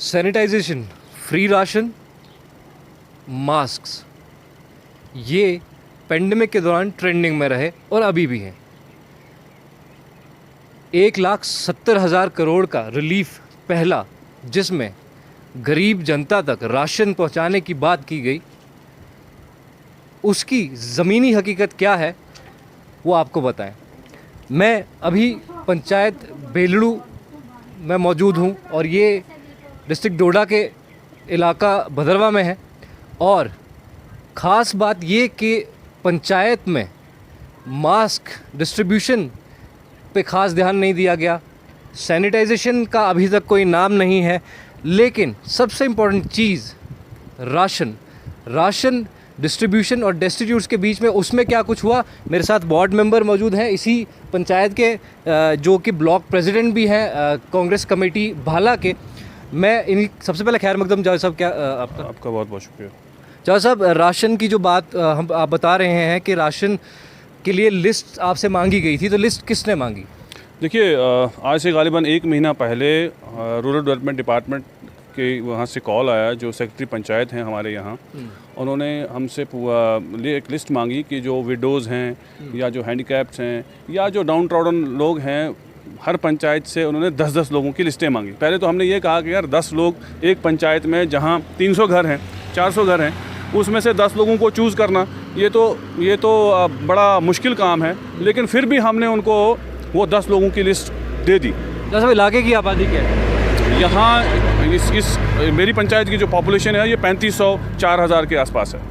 Sanitisation, free ration, masks, ये pandemic के दौरान ट्रेंडिंग में रहे और अभी भी हैं। 1,70,000 करोड़ का रिलीफ पहला, जिसमें गरीब जनता तक राशन पहुंचाने की बात की गई, उसकी ज़मीनी हकीकत क्या है वो आपको बताएं। मैं अभी पंचायत बेलड़ू में मौजूद हूँ और ये डिस्ट्रिक्ट डोडा के इलाका भदरवा में है। और ख़ास बात ये कि पंचायत में मास्क डिस्ट्रीब्यूशन पे ख़ास ध्यान नहीं दिया गया, सैनिटाइजेशन का अभी तक कोई नाम नहीं है। लेकिन सबसे इम्पोर्टेंट चीज़ राशन डिस्ट्रीब्यूशन और डेस्टिट्यूट्स के बीच में उसमें क्या कुछ हुआ। मेरे साथ वार्ड मेंबर मौजूद हैं इसी पंचायत के, जो कि ब्लॉक प्रेसिडेंट भी हैं कांग्रेस कमेटी भाला के। मैं इन्हीं सबसे पहले खैर मकदम जावेद साहब, क्या आपका बहुत बहुत शुक्रिया। जावेद साहब, राशन की जो बात आप बता रहे हैं कि राशन के लिए लिस्ट आपसे मांगी गई थी, तो लिस्ट किसने मांगी? देखिए, आज से गालिबन 1 महीना पहले रूरल डेवलपमेंट डिपार्टमेंट के वहाँ से कॉल आया, जो सेक्रेटरी पंचायत हैं हमारे यहाँ, उन्होंने हमसे एक लिस्ट मांगी कि जो विडोज़ हैं या जो हैंडीकैप्स हैं या जो डाउन ट्रॉडन लोग हैं, हर पंचायत से उन्होंने 10-10 लोगों की लिस्टें मांगी। पहले तो हमने ये कहा कि यार 10 लोग एक पंचायत में, जहाँ 300 घर हैं, 400 घर हैं, उसमें से 10 लोगों को चूज़ करना ये तो बड़ा मुश्किल काम है। लेकिन फिर भी हमने उनको वो 10 लोगों की लिस्ट दे दी। जैसे इलाके की आबादी क्या है यहाँ इस मेरी पंचायत की जो पॉपुलेशन है ये 3500-4000 के आसपास है।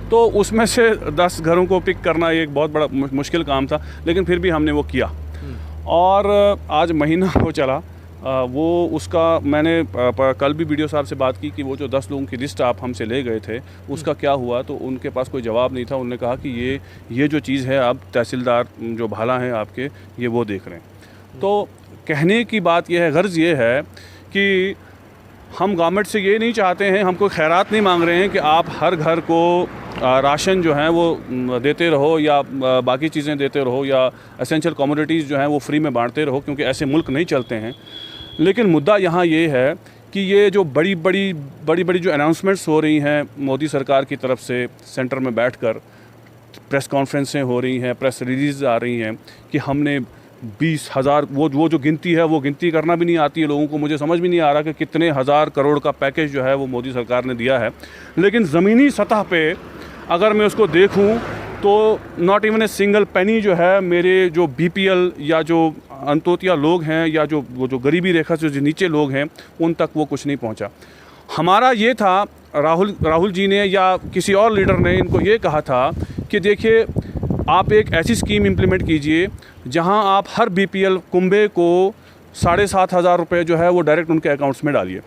तो उसमें से 10 घरों को पिक करना एक बहुत बड़ा मुश्किल काम था, लेकिन फिर भी हमने वो किया। और आज महीना हो चला, वो उसका मैंने कल भी वीडियो साहब से बात की कि वो जो 10 लोगों की लिस्ट आप हमसे ले गए थे उसका क्या हुआ, तो उनके पास कोई जवाब नहीं था। उन्होंने कहा कि ये जो चीज़ है अब तहसीलदार जो भाला हैं आपके, ये वो देख रहे हैं। तो कहने की बात यह है, गर्ज़ ये है कि हम गवर्नमेंट से ये नहीं चाहते हैं, हम कोई खैरात नहीं मांग रहे हैं कि आप हर घर को राशन जो है वो देते रहो या बाकी चीज़ें देते रहो या एसेंशियल कमोडिटीज़ जो हैं वो फ्री में बांटते रहो, क्योंकि ऐसे मुल्क नहीं चलते हैं। लेकिन मुद्दा यहाँ ये है कि ये जो बड़ी बड़ी जो अनाउंसमेंट्स हो रही हैं मोदी सरकार की तरफ से, सेंटर में बैठकर प्रेस कॉन्फ्रेंसें हो रही हैं, प्रेस रिलीज़ आ रही हैं कि हमने 20,000, वो जो गिनती है वो गिनती करना भी नहीं आती है लोगों को। मुझे समझ भी नहीं आ रहा कि कितने हज़ार करोड़ का पैकेज जो है वो मोदी सरकार ने दिया है। लेकिन ज़मीनी सतह पे अगर मैं उसको देखूं तो not even a single penny जो है मेरे जो बीपीएल या जो अंत्योदय लोग हैं या जो गरीबी रेखा से जो नीचे लोग हैं उन तक वो कुछ नहीं पहुंचा। हमारा ये था, राहुल जी ने या किसी और लीडर ने इनको ये कहा था कि देखिए आप एक ऐसी स्कीम इम्प्लीमेंट कीजिए जहां आप हर बीपीएल कुंबे को 7,500 रुपये जो है वो डायरेक्ट उनके अकाउंट्स में डालिए,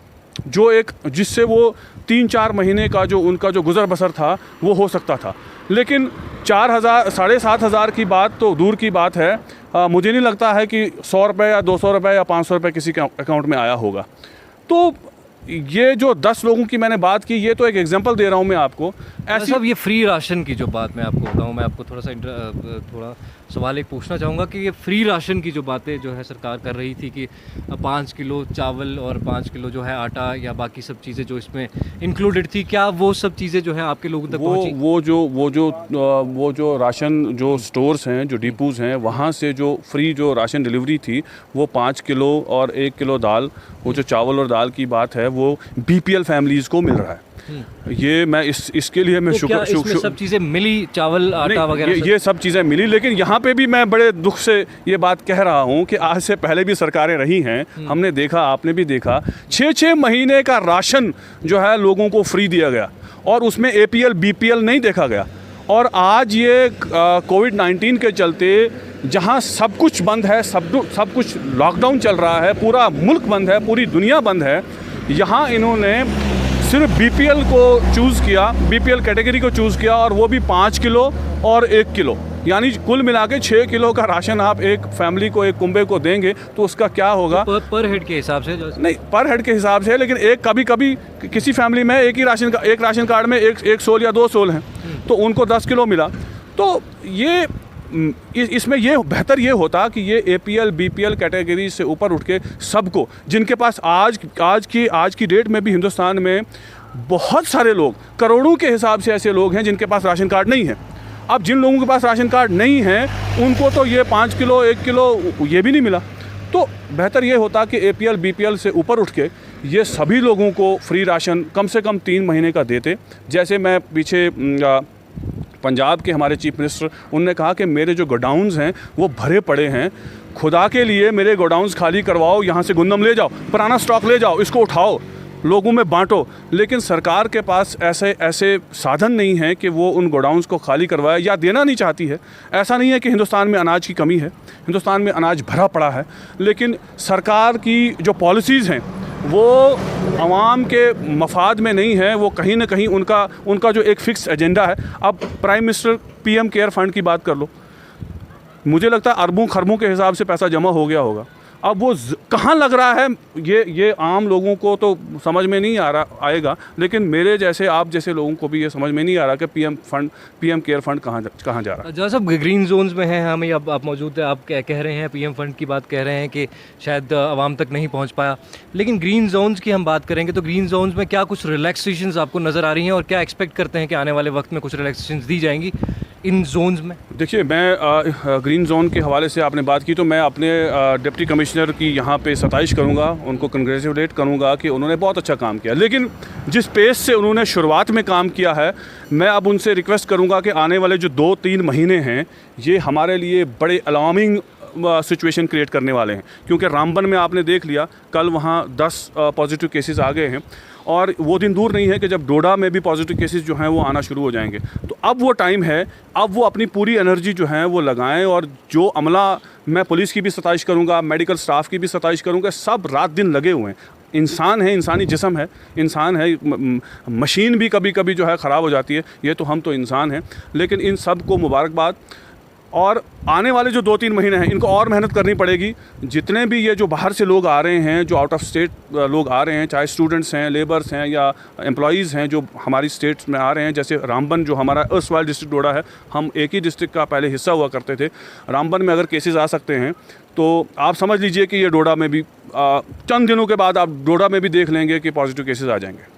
जिससे वो 3-4 महीने का जो उनका जो गुज़र बसर था वो हो सकता था। लेकिन 7,500 की बात तो दूर की बात है, मुझे नहीं लगता है कि 100 रुपये या 200 रुपये या 500 रुपये किसी के अकाउंट में आया होगा। तो ये जो 10 लोगों की मैंने बात की, ये तो एक एग्जांपल दे रहा हूँ मैं आपको। ऐसे सब ये फ्री राशन की जो बात मैं आपको बताऊँ, मैं आपको थोड़ा सवाल एक पूछना चाहूँगा कि ये फ्री राशन की जो बातें जो है सरकार कर रही थी कि 5 किलो चावल और 5 किलो जो है आटा या बाकी सब चीज़ें जो इसमें इंक्लूडेड थी, क्या वो सब चीज़ें जो है आपके लोगों तक पहुँची? वो जो राशन जो स्टोर्स हैं, जो डिपोज़ हैं, वहाँ से जो फ्री जो राशन डिलीवरी थी वो 5 किलो और 1 किलो दाल, वो जो चावल और दाल की बात है वो बीपीएल फैमिलीज़ को मिल रहा है। ये मैं इसके लिए मैं शुक्र सब चीज़ें मिली, चावल आटा वगैरह ये सब चीज़ें मिली। लेकिन यहाँ पे भी मैं बड़े दुख से ये बात कह रहा हूँ कि आज से पहले भी सरकारें रही हैं, हमने देखा, आपने भी देखा, 6-6 महीने का राशन जो है लोगों को फ्री दिया गया और उसमें एपीएल बीपीएल नहीं देखा गया। और आज ये कोविड-19 के चलते जहाँ सब कुछ बंद है, सब कुछ लॉकडाउन चल रहा है, पूरा मुल्क बंद है, पूरी दुनिया बंद है, यहाँ इन्होंने सिर्फ बीपीएल को चूज़ किया, बीपीएल कैटेगरी को चूज़ किया, और वो भी 5 किलो और 1 किलो, यानी कुल मिला के 6 किलो का राशन आप एक फैमिली को, एक कुंबे को देंगे तो उसका क्या होगा? तो पर हेड के हिसाब से? नहीं, पर हेड के हिसाब से, लेकिन एक कभी किसी फैमिली में एक राशन कार्ड में एक सोल या 2 सोल हैं, तो उनको 10 किलो मिला। तो इसमें ये बेहतर ये होता कि ये APL BPL कैटेगरी से ऊपर उठ के सबको, जिनके पास आज की डेट में भी हिंदुस्तान में बहुत सारे लोग, करोड़ों के हिसाब से ऐसे लोग हैं जिनके पास राशन कार्ड नहीं है। अब जिन लोगों के पास राशन कार्ड नहीं है उनको तो ये 5 किलो 1 किलो ये भी नहीं मिला। तो बेहतर ये होता कि APL BPL से ऊपर उठ के ये सभी लोगों को फ्री राशन कम से कम 3 महीने का देते। जैसे मैं पीछे पंजाब के हमारे चीफ मिनिस्टर, उनने कहा कि मेरे जो गोडाउन्स हैं वो भरे पड़े हैं, खुदा के लिए मेरे गोडाउन्स खाली करवाओ, यहाँ से गुंदम ले जाओ, पुराना स्टॉक ले जाओ, इसको उठाओ, लोगों में बांटो। लेकिन सरकार के पास ऐसे साधन नहीं हैं कि वो उन गोडाउन्स को खाली करवाए या देना नहीं चाहती है। ऐसा नहीं है कि हिंदुस्तान में अनाज की कमी है, हिंदुस्तान में अनाज भरा पड़ा है, लेकिन सरकार की जो पॉलिसीज़ हैं वो आवाम के मफाद में नहीं है। वो कहीं ना कहीं उनका जो एक फ़िक्स एजेंडा है। अब prime minister PM care fund की बात कर लो, मुझे लगता है अरबों खरबों के हिसाब से पैसा जमा हो गया होगा। अब वो कहाँ लग रहा है ये आम लोगों को तो समझ में नहीं आएगा, लेकिन मेरे जैसे आप जैसे लोगों को भी ये समझ में नहीं आ रहा कि PM केयर फंड कहाँ जा रहा है। जहाँ सब ग्रीन जोन्स में हैं हमें, अब आप मौजूद है, आप कह रहे हैं PM फंड की बात कह रहे हैं कि शायद आवाम तक नहीं पहुँच पाया, लेकिन ग्रीन जोन्स की हम बात करेंगे तो ग्रीन जोन्स में क्या कुछ रिलैक्सेशंस आपको नज़र आ रही हैं और क्या एक्सपेक्ट करते हैं कि आने वाले वक्त में कुछ रिलैक्सेशंस दी जाएंगी इन जोन्स में? देखिए, मैं ग्रीन जोन के हवाले से आपने बात की तो मैं अपने डिप्टी कमिश्नर की यहाँ पे सताइश करूँगा, उनको कंग्रेचुलेट करूँगा कि उन्होंने बहुत अच्छा काम किया। लेकिन जिस पेस से उन्होंने शुरुआत में काम किया है, मैं अब उनसे रिक्वेस्ट करूँगा कि आने वाले जो 2-3 महीने हैं ये हमारे लिए बड़े अलार्मिंग सिचुएशन क्रिएट करने वाले हैं। क्योंकि रामबन में आपने देख लिया, कल वहाँ 10 पॉजिटिव केसेस आ गए हैं और वो दिन दूर नहीं है कि जब डोडा में भी पॉजिटिव केसेस जो हैं वो आना शुरू हो जाएंगे। तो अब वो टाइम है, अब वो अपनी पूरी एनर्जी जो है वो लगाएं और जो अमला, मैं पुलिस की भी सताइश करूँगा, मेडिकल स्टाफ की भी सताइश करूँगा, सब रात दिन लगे हुए हैं। इंसान है, इंसानी जिस्म है, इंसान है, मशीन भी कभी कभी जो है ख़राब हो जाती है, ये तो हम तो इंसान हैं। लेकिन इन सब को मुबारकबाद, और आने वाले जो 2-3 महीने हैं इनको और मेहनत करनी पड़ेगी। जितने भी ये जो बाहर से लोग आ रहे हैं, जो आउट ऑफ स्टेट लोग आ रहे हैं, चाहे स्टूडेंट्स हैं, लेबर्स हैं या एम्प्लॉयज़ हैं जो हमारी स्टेट्स में आ रहे हैं, जैसे रामबन जो हमारा अर्सवाइल डिस्ट्रिक्ट डोडा है, हम एक ही डिस्ट्रिक्ट का पहले हिस्सा हुआ करते थे। रामबन में अगर केसेस आ सकते हैं तो आप समझ लीजिए कि ये डोडा में भी चंद दिनों के बाद आप डोडा में भी देख लेंगे कि पॉजिटिव केसेस आ जाएंगे।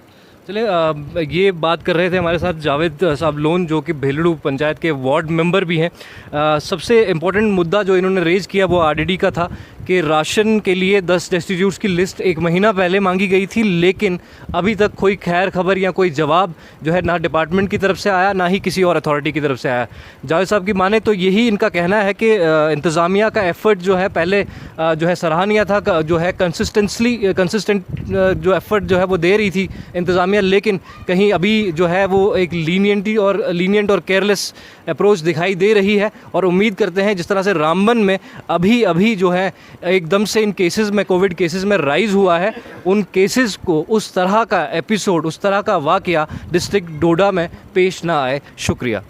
चलिए, ये बात कर रहे थे हमारे साथ जावेद साहब लोन, जो कि भेलड़ू पंचायत के वार्ड मेंबर भी हैं। सबसे इम्पोर्टेंट मुद्दा जो इन्होंने रेज़ किया वो RDD का था कि राशन के लिए 10 डेस्टिट्यूट्स की लिस्ट 1 महीना पहले मांगी गई थी, लेकिन अभी तक कोई खैर खबर या कोई जवाब जो है ना डिपार्टमेंट की तरफ से आया, ना ही किसी और अथॉरिटी की तरफ से आया। जावेद साहब की माने तो यही इनका कहना है कि इंतज़ामिया का एफ़र्ट जो है पहले जो है सराहनीय था, जो है कंसिस्टेंट जो एफ़र्ट जो है वो दे रही थी इंतज़ामिया, लेकिन कहीं अभी जो है वो एक लीनियंट और केयरलेस अप्रोच दिखाई दे रही है। और उम्मीद करते हैं जिस तरह से रामबन में अभी जो है एकदम से इन केसेस में, कोविड केसेस में राइज़ हुआ है, उन केसेस को उस तरह का एपिसोड, उस तरह का वाक़या डिस्ट्रिक्ट डोडा में पेश ना आए। शुक्रिया।